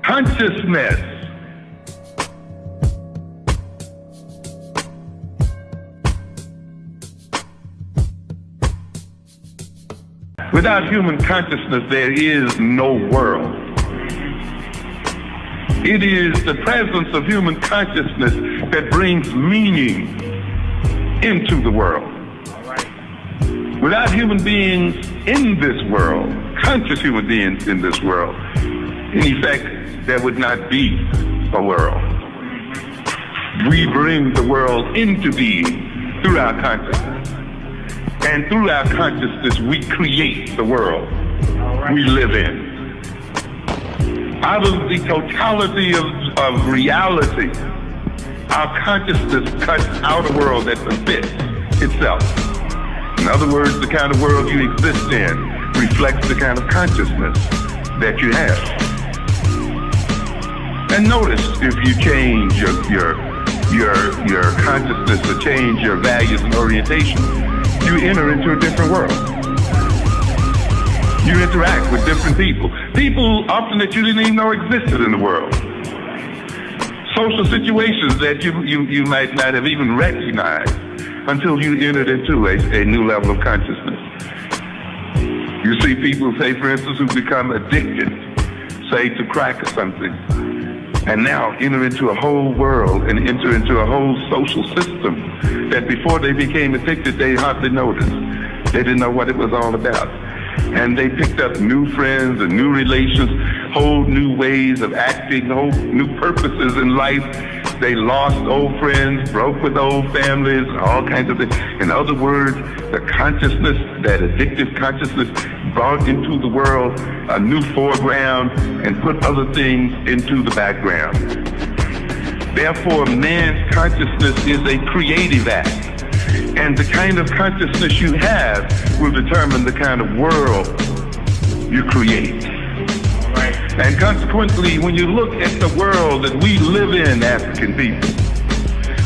Consciousness. Without human consciousness, there is no world. It is the presence of human consciousness that brings meaning into the world. Without human beings in this world, conscious human beings in this world, in effect, there would not be a world. We bring the world into being through our consciousness. And through our consciousness, we create the world we live in. Out of the totality of reality, our consciousness cuts out a world that befits itself. In other words, the kind of world you exist in reflects the kind of consciousness that you have. And notice if you change your consciousness or change your values and orientation, you enter into a different world. You interact with different people. People often that you didn't even know existed in the world. Social situations that you might not have even recognized until you entered into a new level of consciousness. You see people, say for instance, who become addicted, say to crack or something, and now enter into a whole world and enter into a whole social system that before they became addicted, they hardly noticed. They didn't know what it was all about. And they picked up new friends and new relations, whole new ways of acting, whole new purposes in life. They lost old friends, broke with old families, all kinds of things. In other words, the consciousness, that addictive consciousness, brought into the world a new foreground and put other things into the background. Therefore, man's consciousness is a creative act. And the kind of consciousness you have will determine the kind of world you create. And consequently, when you look at the world that we live in, African people,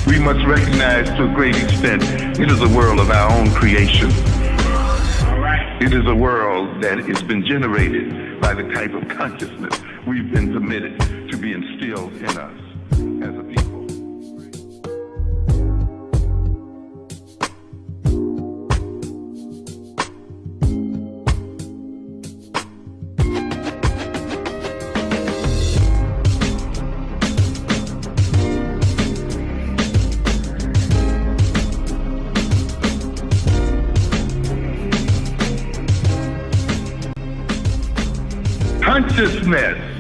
we must recognize to a great extent it is a world of our own creation. It is a world that has been generated by the type of consciousness we've been permitted to be instilled in us as a people. Consciousness